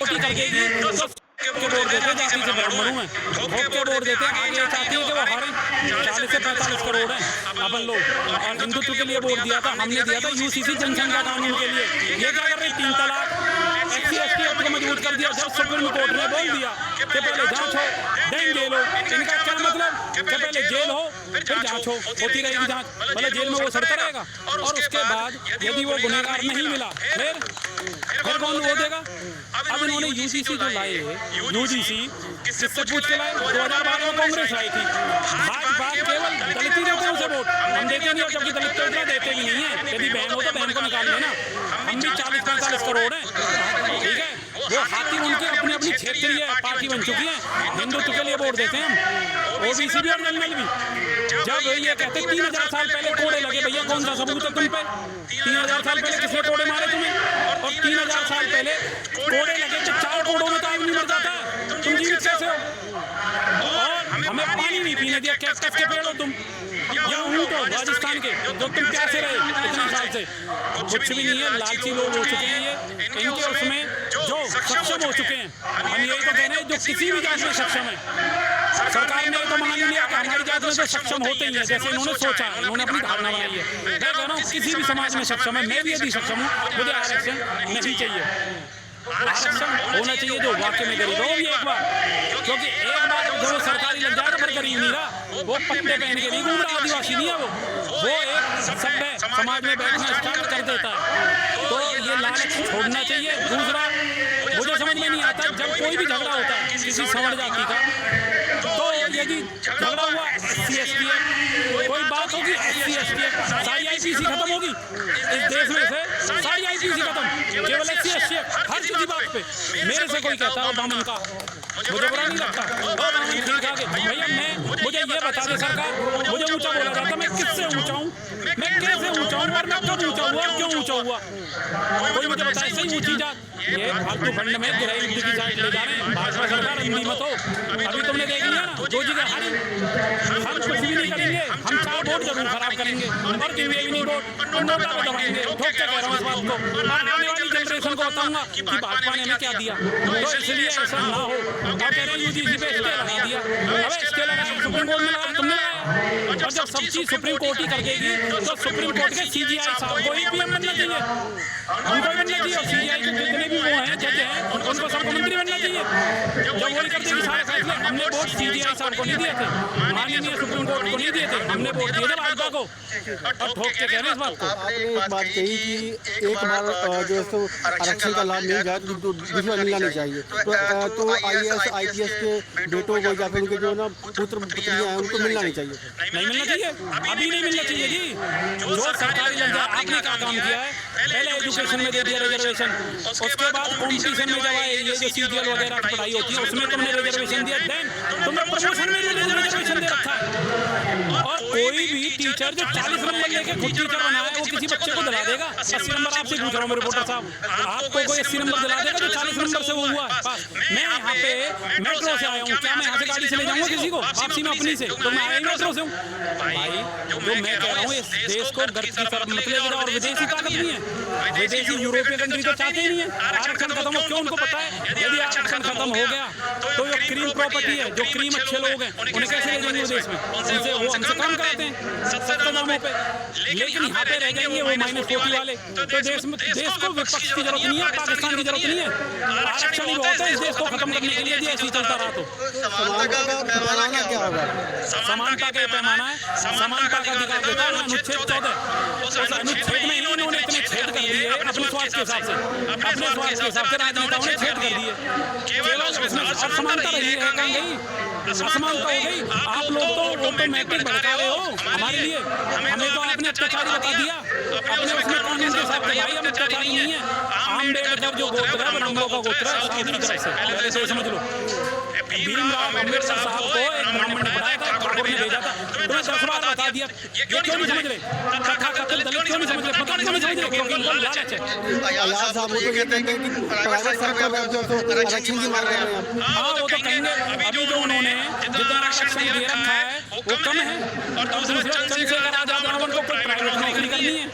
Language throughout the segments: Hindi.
कोटी कर देगी तो के वोट देते जाति से ब्राह्मणों में ठोक के वोट देते आगे चाहती है कि वो हारे। 40 से 45 करोड़ है अपन लोग, और हिंदुत्व के लिए वोट दिया था, हमने दिया था यूसीसी जनसंख्या कानून के लिए। ये क्या कर रहे 3 तलाक SC ST एक्ट को मजबूत कर दिया। जब सुप्रीम कोर्ट ने बोल दिया कि पहले जांच हो देन जेल हो, इनका क्या मतलब कि पहले जेल हो फिर जांच हो, होती रहेगी जांच, मतलब जेल में वो सड़ता रहेगा और उसके बाद यदि वो गुनहगार नहीं मिला फिर कौन वो देगा। अब इन्होंने यूजीसी जो लाए, यूजीसी किससे पूछ के लाए? 2012 में कांग्रेस आई थी। भाजपा केवल दलित ही देते हैं उसे वोट, हम देते नहीं, और जबकि दलित तो इतना देते भी नहीं है। यदि बहन हो तो बहन को निकाल लेना, हम भी 40-45 करोड़ हैं, ठीक है। वो हाथी उनके अपनी अपनी क्षेत्रीय पार्टी बन चुकी है, हिंदुत्व के लिए वोट देते हैं हम, ओबीसी भी और जनरल भी। जब ये कहते 3000 साल पहले कोड़े लगे, भैया कौन सा सबूत है तुम पे? 3000 साल पहले किसने कोड़े मारे तुम्हें? और 3000 साल पहले कोड़े लगे तो 4 कोड़ों में तो आदमी मर जाता है, तुम जीवित कैसे हो? और हमें पानी नहीं पीने दिया, कैक्टस के पेड़ हो तुम, या ऊँट हो राजस्थान के, जो तुम प्यासे रहे इतने साल से। कुछ भी नहीं है, लालची लोग हो चुके हैं ये, इनके उसमें जो सक्षम हो चुके हैं। हम यही तो कह रहे हैं जो किसी भी जात में सक्षम है, सरकार ने तो मान लिया कि हमारी जात में तो सक्षम होते ही है, जैसे इन्होंने सोचा, इन्होंने अपनी धारणा बनाई है। मैं कह रहा हूँ किसी भी समाज में सक्षम है, मैं भी यदि सक्षम हूँ, मुझे आरक्षण नहीं चाहिए। आरक्षण होना चाहिए जो वाकई में गरीब हो भी एक बार, क्योंकि एक बार जो सरकारी लग जाएगा पर गरीब नहीं रहा, वो पट्टे पहन के नहीं घूम रहा, आदिवासी नहीं है वो एक सभ्य समाज में बैठना स्टार्ट कर देता है। तो ये लालच छोड़ना चाहिए। दूसरा मुझे समझ में नहीं आता, जब कोई भी झगड़ा होता है किसी सवर्ण जाति का, तो यदि झगड़ा हुआ SC ST कोई बात होगी SC ST सारी IPC खत्म होगी इस देश में से, सारी IPC खत्म, केवल SC ST हर किसी बात पे। मेरे से कोई कहता है बामन का, मुझे बुरा नहीं लगता, बामन ठीक आगे भैया, मुझे ये बता दे सरकार, मुझे ऊंचा बोला जाता, मैं किससे ऊंचा हूँ, मैं कैसे ऊंचा हूँ, और मैं कब ऊंचा हुआ और क्यों ऊंचा हुआ? कोई मुझे बताए सही ऊंची जात। ये फालतू फंड में गिराई युद्ध की साइड ले जा रहे हैं, भाजपा सरकार अंधी मत हो। अभी तुमने देख लिया ना, जो जगह हारी, हम कुछ भी नहीं करेंगे, हम 4 वोट जरूर खराब करेंगे और देंगे भी नहीं वोट, और नोटा को दबाएंगे। ठोक के कह रहा हूँ इस बात को, और आने वाली जनरेशन को बताऊंगा कि भाजपा ने हमें क्या दिया। तो इसलिए ऐसा ना हो। अब कह रहे हैं यूजीसी पे स्टे लगा दिया, अबे स्टे लगाया सुप्रीम कोर्ट ने लगाया, तुमने लगाया, और जब सब चीज सुप्रीम कोर्ट ही कर देगी तो सुप्रीम कोर्ट के CGI साहब को ही PM बनना चाहिए, उनको बनना चाहिए, और CGI के जितने भी वो हैं जज हैं उनको सबको मंत्री बनना चाहिए। जब वही करते कि सारे फैसले, हमने वोट CGI साहब को नहीं दिए थे, माननीय सुप्रीम कोर्ट को नहीं दिए थे, हमने वोट दिए थे भाजपा को, और ठोक के कह रहे हैं इस बात को। आपने एक बात कही कि एक बार जो है तो आरक्षण का लाभ मिल जाए तो दूसरा मिलना नहीं चाहिए, तो IAS IPS के बेटों को या फिर उनके जो ना पुत्र पुत्रियाँ हैं उनको मिलना नहीं चाहिए, नहीं मिलना चाहिए, अभी नहीं मिलना चाहिए जी। जो सरकारी लग जाए, आपने क्या काम किया है, पहले एजुकेशन में दे दिया रिजर्वेशन, उसके बाद कॉम्पिटिशन में जब आए ये जो CGL वगैरह की पढ़ाई होती है उसमें तुमने रिजर्वेशन दिया, देन तुमने प्रमोशन में रिजर्वेशन दे रखा है। और कोई भी टीचर जो 40 नंबर लेके खुद टीचर बना है वो किसी बच्चे को दिला देगा 80 नंबर? आपसे पूछ रहा हूँ रिपोर्टर साहब, आपको कोई 80 नंबर दिला देगा जो 40 नंबर से वो हुआ है पास? मैं यहाँ पे मेट्रो से आया हूँ, क्या मैं यहाँ से गाड़ी से ले जाऊँगा किसी को वापसी में अपनी से? तो मैं आया ही मेट्रो से हूँ भाई। जो मैं कह रहा हूँ इस देश को गर्व की तरफ मत ले जाओ, और विदेशी ताकत नहीं है, विदेशी यूरोपीय कंट्री तो चाहते ही नहीं है आरक्षण खत्म हो। क्यों? उनको पता है यदि आरक्षण खत्म हो गया तो जो क्रीम प्रॉपर्टी है, जो क्रीम अच्छे लोग हैं, उन्हें कैसे ले जाएंगे देश में? उनसे वो हमसे काम कराते हैं 70 दामों पे, लेकिन यहाँ पे रह जाएंगे वो -40 वाले। तो देश को विपक्ष की जरूरत नहीं है, पाकिस्तान की जरूरत नहीं है, आरक्षण ही बहुत है इस देश को खत्म करने के लिए। यदि ऐसी चलता रहा तो समानता का पैमाना क्या होगा? समानता का पैमाना है, समानता का अधिकार देता है अनुच्छेद 14। उस अनुच्छेद में ही इन्होंने इतने छेद कर दिए अपने स्वार्थ के हिसाब से, अपने स्वार्थ के हिसाब से राजनेताओं ने छेद कर दिए। केवल उसमें असमानता रही है, कहाँ गई असमानता हो गई? आप लोग तो ऑटोमेटिक भड़का रहे हो हमारे लिए, हमें तो आपने अत्याचारी बता दिया अपने उसमें कानून के हिसाब से। भाई हम अत्याचारी नहीं है, अम्बेडकर जो गोत्र है ब्राह्मणों का गोत्र है, साउथ की तरफ से, पहले से समझ लो। भीमराव अम्बेडकर साहब को एक ब्राह्मण ने पढ़ाया था, ठाकुर ने भेजा था, तुम्हें 10 बार बता दिया। ये क्यों नहीं समझ रहे? कथा कथन दलित क्यों नहीं समझ रहे? पता क्यों नहीं समझ रहे? क्योंकि इनको लालच है। आजाद साहब वो तो कहते हैं कि प्राइवेट सेक्टर में जो तो आरक्षण की मांग कर रहे हैं। हाँ वो तो कहेंगे, अभी जो उन्होंने जितना आरक्षण दे रखा है वो कम है, और दूसरे चंद्रशेखर आजाद रावण को कोई प्राइवेट नौकरी करनी है।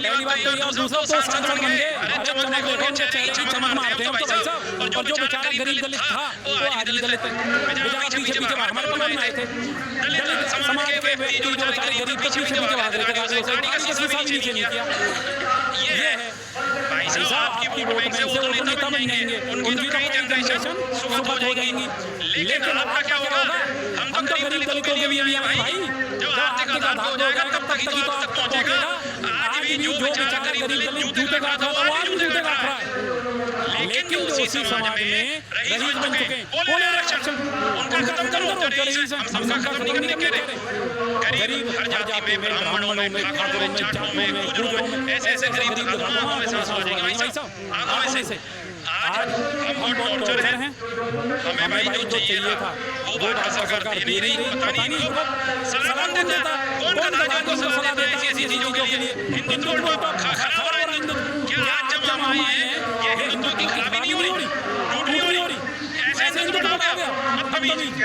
पहली बात तो ये, और दूसरा तो सांसद बन गए, अरे चमक देखो उनके चेहरे की चमक मारते हैं हम तो भाई साहब। और जो बेचारा गरीब दलित था वो आज भी दलित है, बेचारा पीछे पीछे हमारे परिवार में आए थे दलित समाज के व्यक्ति जो बेचारे गरीब तो पीछे पीछे भाग रहे थे, गाड़ियों से भी नीचे नहीं किया। ये है भाई साहब, आपकी वोट में से वो तो नेता बन जाएंगे, उनकी तो जनरेशन सुखद हो जाएंगी, लेकिन आपका क्या होगा? हम तो गरीब दलितों के लिए हमारे भाई जो आर्थिक आधार हो जाएगा तब तक ही तो आप तक पहुंचेगा। आज भी जो बेचारा गरीब दलित जूते काट रहा था वो आज भी जूते काट रहा है, लेकिन जो उसी समाज में रईस बन चुके हैं बोले आरक्षण उनका खत्म करो, रईस हम सबका खत्म नहीं कह रहे। गरीब हर जाति में, ब्राह्मणों में, ठाकुरों में, जाटों में, गुर्जरों में, ऐसे ऐसे गरीब दिखाता हूँ आपको महसूस हो जाएगा भाई साहब आंखों में से। आज हम बहुत टॉर्चर हैं, हमें भाई जो चाहिए था वो भाजपा सरकार दे रही है, पता नहीं इनको सलाह कौन देता, कौन गद्दार को सलाह देता है ऐसी चीजों के लिए। हिंदुत्व तो खराब हो रहा है, हिंदुत्व क्या आज जब हम आए हैं ये हिंदुत्व की खराबी नहीं हो रही, टूट नहीं हो रही, ऐसे हिंदुत्व आ गया। कह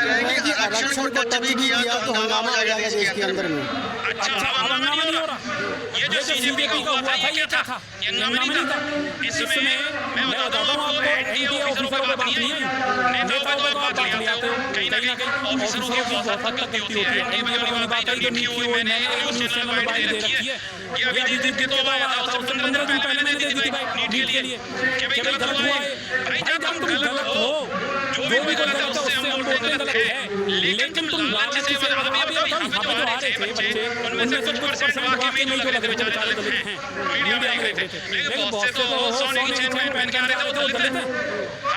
रहे हैं कि आरक्षण को टच भी किया तो हंगामा आ जाएगा देश के अंदर में। अच्छा हंगामा नहीं हो रहा, ये जो बीजेपी का हुआ था ये क्या था? ये हंगामा नहीं था। इसमें मैं बताता हूँ आपको, एनडीए ऑफिसरों पे बात नहीं आई, नेताओं पे बात ले आते हो, कहीं ना कहीं ऑफिसरों की बहुत हद तक गलती होती है। एनडीए पे कोई बात आई जो नीति हुई, मैंने न्यूज़ चैनल में बात दे रखी है कि अभी अभिजीत के तो आया था उससे 15 दिन पहले मैंने दे दी थी भाई नीट के लिए कि भाई गलत हुआ है। भाई जब तुम गलत हो, जो भी कोई गलत है उससे हम बोलते हैं गलत है, लेकिन तुम राजनीति से आप ये बताओ यहाँ पे जो आ रहे थे बच्चे उनमें से कुछ परसेंट वाकई में जो लग रहे थे बेचारे दलित हैं, मीडिया में देख रहे थे, लेकिन बहुत से तो सोने की चेन पहन के आते थे वो दलित हैं।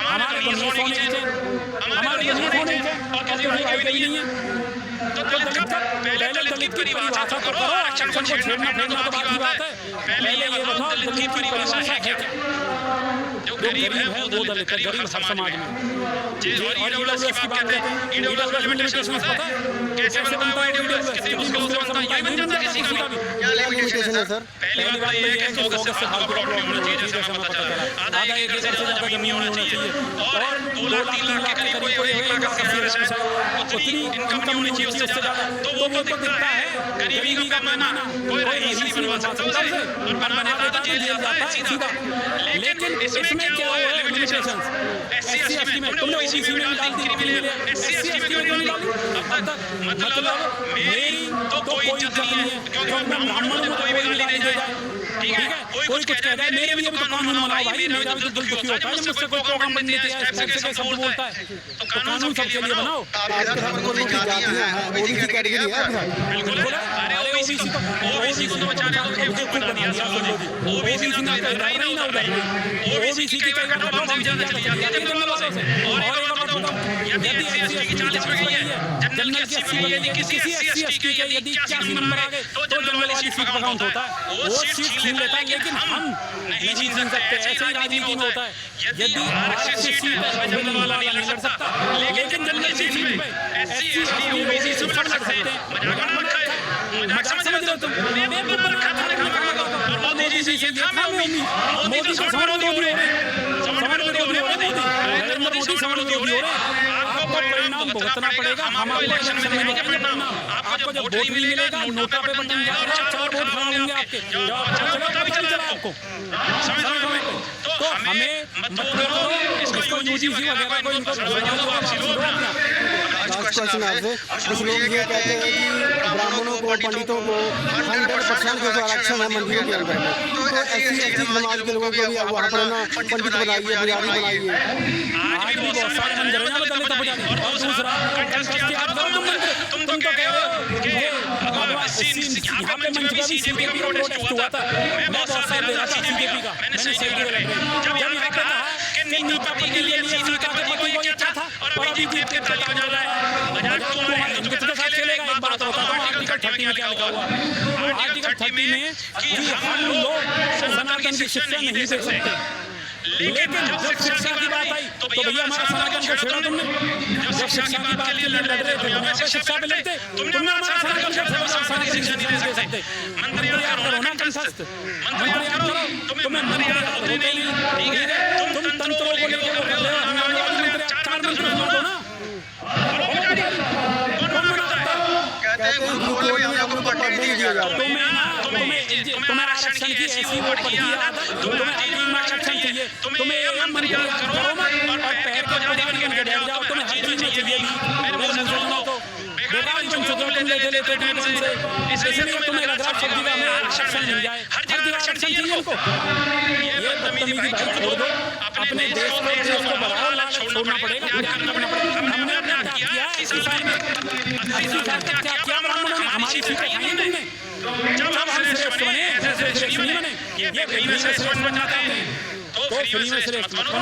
हमारे तो नहीं सोने की चेन, हमारे तो नहीं सोने की चेन और किसी भाई का भी नहीं है। तो दलित का पहले दलित की परिभाषा तो करो, आरक्षण को छेड़ना फेंकना तो बात की बात है, पहले ये बताओ दलित की परिभाषा है क्या? जो गरीब है वो दलित है, गरीब हर समाज में। और ईडब्ल्यूएस की बात करते हैं, ईडब्ल्यूएस में लिमिटेशन पता है कैसे बनता है ईडब्ल्यूएस? कितनी मुश्किल से बनता है ये नहीं बनता किसी का भी। क्या लिमिटेशन है सर? पहली बात ये है कि 100 गज से फालतू प्रॉपर्टी होनी चाहिए, जैसे हमें पता चला आधा 1 एकड़ से ज़्यादा जमीन होनी चाहिए, और 2 लाख 3 लाख के करीब कोई एक उतनी इनकम होनी चाहिए उससे ज़्यादा, तो वो तो दिखता है गरीबी का पैमाना कोई रईस नहीं बनवा सकता उसे, और बनवा देता तो जेल जाता है सीधा। लेकिन इसमें क्या हुआ है लिमिटेशन? SC ST में तुमने OBC में डाल दी, SC ST में क्यों नहीं डाली अब तक? मतलब मेरी तो कोई इज्जत नहीं है, क्योंकि मैं ब्राह्मण हूँ, कोई भी गाली दे जाए, ठीक है, कोई कुछ कह जाए, मेरे लिए भी तो कानून बनाओ भाई, मेरा भी तो दिल दुखी होता है जब मुझसे कोई प्रोग्राम बनने देते हैं ऐसे शब्द बोलता है, तो कानून सबके लिए बनाओ। ओबीसी कैटेगरी है बिल्कुल है, अरे ओबीसी को बचाने को बेवकूफ बना दिया ओबीसी ना इधर नहीं ना उधर नहीं, ओबीसी की कई बार हम जाते हैं जंगल वालों से। और एक बात बताऊं, यदि SC की 40 में गई है, जनरल की 80 में गई, किसी SC ST के यदि 81 नंबर आ गए तो जनरल वाली सीट पर काउंट होता है, वो सीट छीन लेता है, लेकिन हम नहीं छीन सकते। ऐसे ही राजनीति में होता है, यदि आरक्षित सीट पर जनरल वाला नहीं लड़ सकता, लेकिन जनरल की सीट पे SC ST OBC सब लड़ सकते हैं। मजाक समझ रहे हो तुम? बेवकूफ बना खा रहे हो, और मोदी जी से देखा मैं मोदी को समझ विरोधी हो रहे, समझ विरोधी हो रहे, नरेंद्र मोदी समझ विरोधी हो रहे। आपको परिणाम भुगतना पड़ेगा, हमारे इलेक्शन में मिलेगा परिणाम, आपको जब वोट भी मिलेगा नोटा पे बटन जाएगा, 4 वोट खाएंगे आपके, चला आपको तो हमें मत करो इसको यूजीसी वगैरह को इनको लास्ट क्वेश्चन आपसे, कुछ लोग ये कहते हैं कि ब्राह्मणों को पंडितों को 100% जो आरक्षण है मंदिरों के अंदर में, तो SC ST समाज के लोगों को भी वहाँ पर ना पंडित बनाइए, पुजारी बनाइए। आज भी बहुत सारे मंदिर हैं यहाँ दलित पुजारी। और दूसरा तुम तो कह रहे हो कि यहाँ पे मंच का भी CPP का प्रोटेस्ट हुआ था, मैं बहुत साल दे रहा था CPP का, मैंने सही जगह लग रही जब यहाँ पे कहा कि नीता पति के लिए सीता के पति को अच्छा था, और अभी जीत के चला जा रहा है हिंदुत्व के साथ चलेगा। एक बात बताता हूँ, आर्टिकल 30 में क्या लिखा हुआ? आर्टिकल 30 में कि हम लोग सनातन की शिक्षा नहीं दे सकते, लेकिन जब शिक्षा की बात आई तो भैया हमारा सनातन को छेड़ा तुमने। जब शिक्षा की बात के लिए लड़ रहे थे, यहाँ पे शिक्षा पे लड़ते, तुमने हमारा सनातन को छेड़ा, सनातन की शिक्षा नहीं दे सकते। मंत्री याद करो ना, कंठस्थ मंत्री याद करो, तुम्हें मंत्री याद होते नहीं, ठीक है? तुम तंत्रों को लेकर कर रहे हो, हंगामे वाली मंत्री 4 मंत्री सुना दो ना, कौन मना करता है? कहते हैं गुरुकुल में आपको पढ़ने नहीं दिया जाता। तुम्हें तुम्हें आरक्षण की ऐसी वो पड़ गई आदत, तुम्हें हर चीज में आरक्षण चाहिए, तुम्हें ये मन को याद करो मत और पैर के पुजारी बन के बैठ जाओ, तुम्हें हर चीज में चाहिए भी। मेरे मुंह से सुनो तो बेकार ही बन चुके हो तुम लेते लेते तुम से, इसलिए तुम्हें लग रहा है सब जगह में आरक्षण मिल जाए, हर जगह आरक्षण चाहिए उनको। ये बदतमीजी भाई छोड़ दो, अपने देश को बढ़ाओ, लालच छोड़ना पड़ेगा, त्याग करना पड़ेगा। हमने अपना त्याग किया है 80 साल में, 80 साल तक त्याग किया ब्राह्मणों ने, हमारी सीटें खाई तुमने, जब हम श्रेष्ठ बने श्रेष्ठ नहीं बने, ये फ्री में श्रेष्ठ बनना चाहते हैं तो फ्री में श्रेष्ठ मत बनो।